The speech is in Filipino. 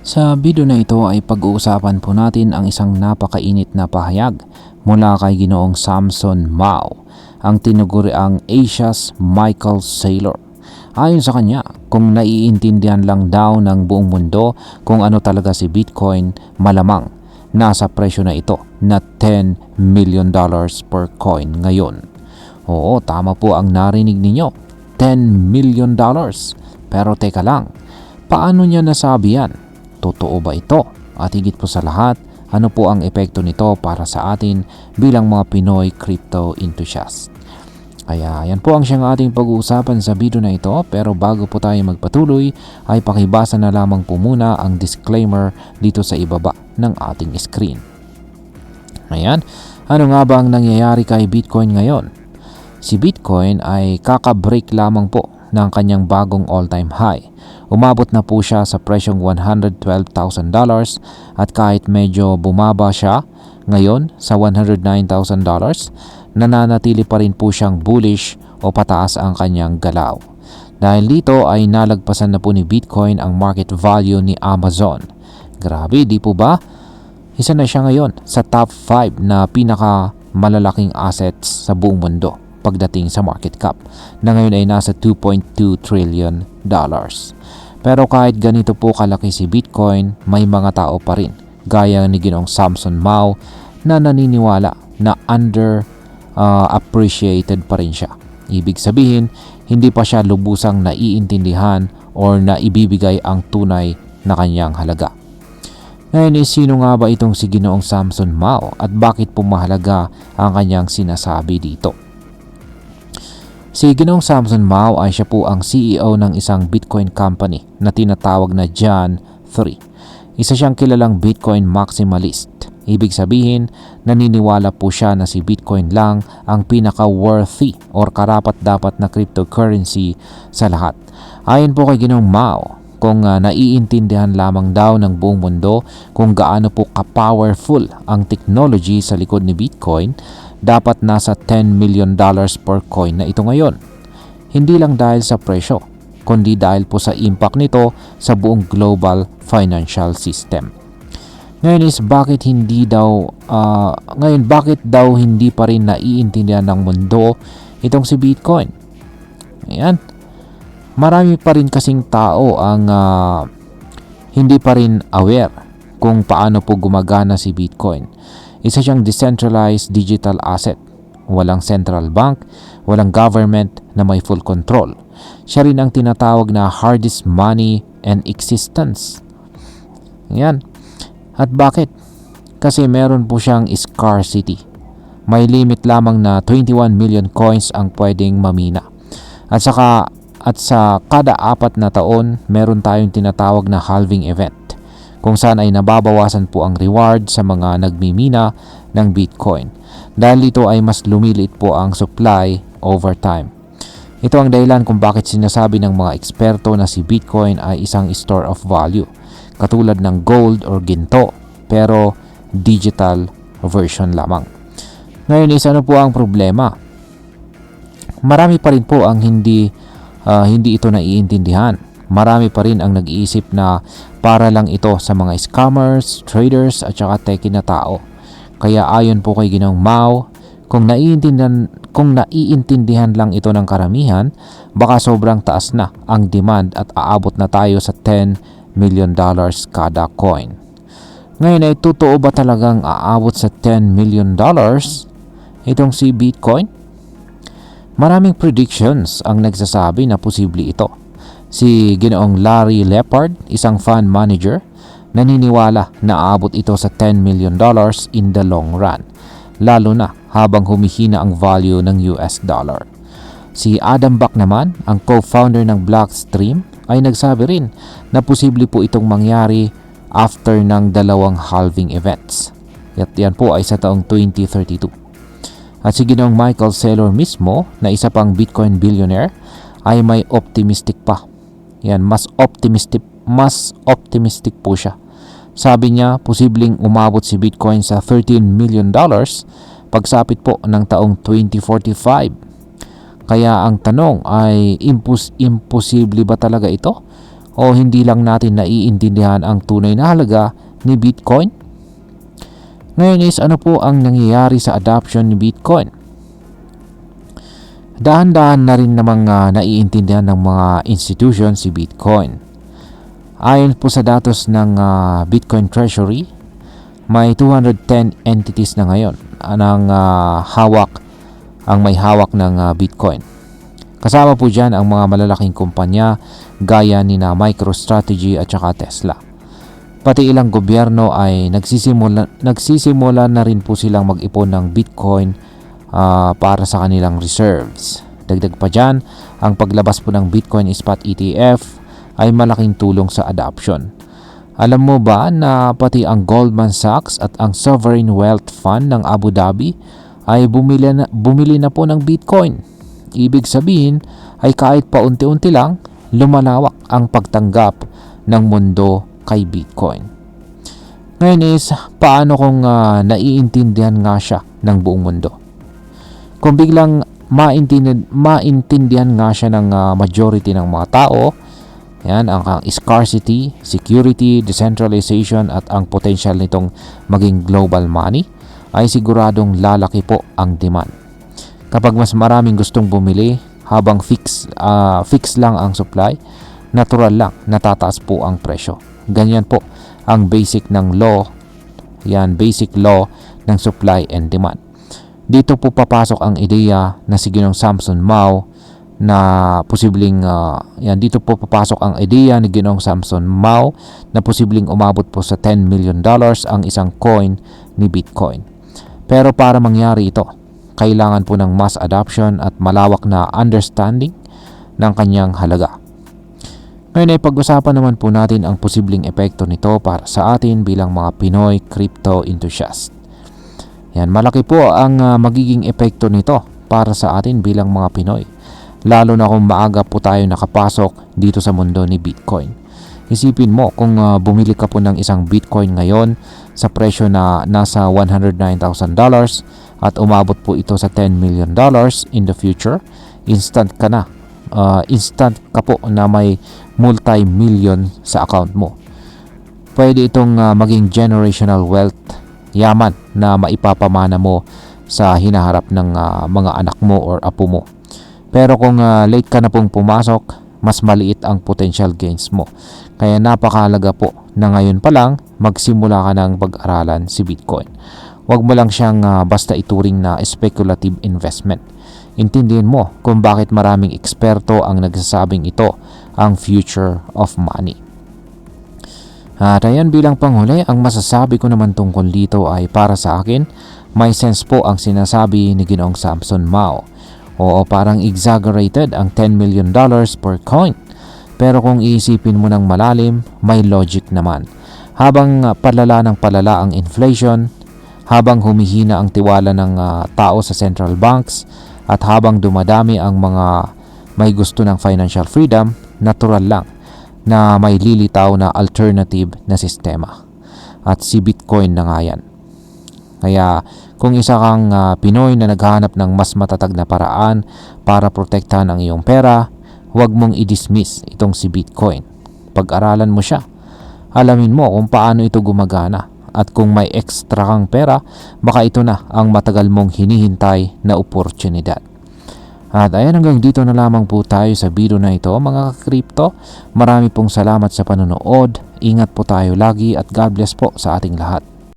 Sa video na ito ay pag-uusapan po natin ang isang napakainit na pahayag mula kay Ginoong Samson Mao, ang tinaguriang Asia's Michael Saylor. Ayon sa kanya, kung naiintindihan lang daw ng buong mundo kung ano talaga si Bitcoin, malamang nasa presyo na ito na $10 million per coin ngayon. Oo, tama po ang narinig ninyo, $10 million. Pero teka lang, paano niya nasabi yan? Totoo ba ito? At higit po sa lahat, ano po ang epekto nito para sa atin bilang mga Pinoy crypto enthusiast? Kaya yan po ang siyang ating pag-uusapan sa video na ito, pero bago po tayo magpatuloy ay pakibasa na lamang po muna ang disclaimer dito sa ibaba ng ating screen. Ayan, ano nga ba ang nangyayari kay Bitcoin ngayon? Si Bitcoin ay kakabreak lamang po ng kanyang bagong all-time high. Umabot na po siya sa presyong $112,000 at kahit medyo bumaba siya ngayon sa $109,000, nananatili pa rin po siyang bullish o pataas ang kanyang galaw. Dahil dito ay nalagpasan na po ni Bitcoin ang market value ni Amazon. Grabe, di po ba? Isa na siya ngayon sa top 5 na pinaka malalaking assets sa buong mundo pagdating sa market cap na ngayon ay nasa $2.2 trillion. Pero kahit ganito po kalaki si Bitcoin, may mga tao pa rin gaya ni Ginoong Samson Mao na naniniwala na appreciated pa rin siya. Ibig sabihin, hindi pa siya lubusang naiintindihan or naibibigay ang tunay na kanyang halaga. Ngayon sino nga ba itong si Ginoong Samson Mao at bakit po mahalaga ang kanyang sinasabi dito? Si Ginoong Samson Mao ay siya po ang CEO ng isang Bitcoin company na tinatawag na Jan3. Isa siyang kilalang Bitcoin maximalist. Ibig sabihin, naniniwala po siya na si Bitcoin lang ang pinaka-worthy or karapat-dapat na cryptocurrency sa lahat. Ayon po kay Ginoong Mao, kung naiintindihan lamang daw ng buong mundo kung gaano po ka-powerful ang technology sa likod ni Bitcoin, dapat nasa $10 million per coin na ito ngayon. Hindi lang dahil sa presyo, kundi dahil po sa impact nito sa buong global financial system. Ngayon bakit daw hindi pa rin naiintindihan ng mundo itong si Bitcoin? Ayan. Marami pa rin kasing tao ang hindi pa rin aware kung paano po gumagana si Bitcoin. Isa siyang decentralized digital asset. Walang central bank, walang government na may full control. Siya rin ang tinatawag na hardest money in existence. Yan. At bakit? Kasi meron po siyang scarcity. May limit lamang na 21 million coins ang pwedeng mamina. At sa kada 4 na taon, meron tayong tinatawag na halving event, kung saan ay nababawasan po ang reward sa mga nagmimina ng Bitcoin. Dahil dito ay mas lumiliit po ang supply over time. Ito ang dahilan kung bakit sinasabi ng mga eksperto na si Bitcoin ay isang store of value, katulad ng gold or ginto, pero digital version lamang. Ngayon ano po ang problema? Marami pa rin po ang hindi ito naiintindihan. Marami pa rin ang nag-iisip na para lang ito sa mga scammers, traders at saka techie na tao. Kaya ayon po kay Ginoong Mao, kung naiintindihan lang ito ng karamihan, baka sobrang taas na ang demand at aabot na tayo sa $10 million kada coin. Ngayon ay totoo ba talagang aabot sa $10 million itong si Bitcoin? Maraming predictions ang nagsasabi na posible ito. Si Ginoong Larry Lepard, isang fund manager, naniniwala na aabot ito sa $10 million in the long run, lalo na habang humihina ang value ng US dollar. Si Adam Back naman, ang co-founder ng Blockstream, ay nagsabi rin na posible po itong mangyari after ng dalawang halving events. At yan po ay sa taong 2032. At si Ginoong Michael Saylor mismo, na isa pang Bitcoin billionaire, ay may optimistic pa. Yan, mas optimistic po siya. Sabi niya, posibleng umabot si Bitcoin sa $13 million pagsapit po ng taong 2045. Kaya ang tanong ay imposible ba talaga ito? O hindi lang natin naiintindihan ang tunay na halaga ni Bitcoin? Ngayon is ano po ang nangyayari sa adoption ni Bitcoin? Dahan-dahan na rin namang naiintindihan ng mga institution si Bitcoin. Ayon po sa datos ng Bitcoin Treasury, may 210 entities na ngayon may hawak ng Bitcoin. Kasama po dyan ang mga malalaking kumpanya gaya ni na MicroStrategy at saka Tesla. Pati ilang gobyerno ay nagsisimula na rin po silang mag-ipon ng Bitcoin para sa kanilang reserves. Dagdag pa dyan, ang paglabas po ng Bitcoin Spot ETF ay malaking tulong sa adoption. Alam mo ba na pati ang Goldman Sachs at ang Sovereign Wealth Fund ng Abu Dhabi ay bumili na po ng Bitcoin? Ibig sabihin ay kahit paunti-unti lang, lumalawak ang pagtanggap ng mundo kay Bitcoin. Ngayon is, paano kung naiintindihan nga siya ng buong mundo? Kung biglang maintindihan nga siya ng majority ng mga tao, yan ang scarcity, security, decentralization at ang potential nitong maging global money, ay siguradong lalaki po ang demand. Kapag mas maraming gustong bumili habang fix lang ang supply, natural lang natataas po ang presyo. Ganyan po ang basic law ng supply and demand. Dito po papasok ang ideya na si Ginoong Samson Mao na posibleng umabot po sa $10 million ang isang coin ni Bitcoin. Pero para mangyari ito, kailangan po ng mass adoption at malawak na understanding ng kanyang halaga. Ngayon ay pag-usapan naman po natin ang posibleng epekto nito para sa atin bilang mga Pinoy crypto enthusiast. Yan, malaki po ang magiging epekto nito para sa atin bilang mga Pinoy, lalo na kung maaga po tayo nakapasok dito sa mundo ni Bitcoin. Isipin mo kung bumili ka po ng isang Bitcoin ngayon sa presyo na nasa $109,000 at umabot po ito sa $10 million in the future, instant ka po na may multi-million sa account mo. Pwede itong maging generational wealth, yaman na maipapamana mo sa hinaharap ng mga anak mo or apo mo. Pero kung late ka na pong pumasok, mas maliit ang potential gains mo. Kaya napakahalaga po na ngayon pa lang magsimula ka ng pag-aralan si Bitcoin. Huwag mo lang siyang basta ituring na speculative investment. Intindihin mo kung bakit maraming eksperto ang nagsasabing ito ang future of money. At ayan, bilang panghuli, ang masasabi ko naman tungkol dito ay para sa akin, may sense po ang sinasabi ni Ginoong Samson Mao. Oo, parang exaggerated ang $10 million per coin. Pero kung iisipin mo ng malalim, may logic naman. Habang palala ang inflation, habang humihina ang tiwala ng tao sa central banks, at habang dumadami ang mga may gusto ng financial freedom, natural lang na may lilitaw na alternative na sistema. At si Bitcoin na nga yan. Kaya kung isa kang Pinoy na naghahanap ng mas matatag na paraan para protektahan ang iyong pera, huwag mong i-dismiss itong si Bitcoin. Pag-aralan mo siya. Alamin mo kung paano ito gumagana. At kung may extra kang pera, baka ito na ang matagal mong hinihintay na oportunidad. At ayan, hanggang dito na lamang po tayo sa video na ito mga ka-crypto. Marami pong salamat sa panonood. Ingat po tayo lagi at God bless po sa ating lahat.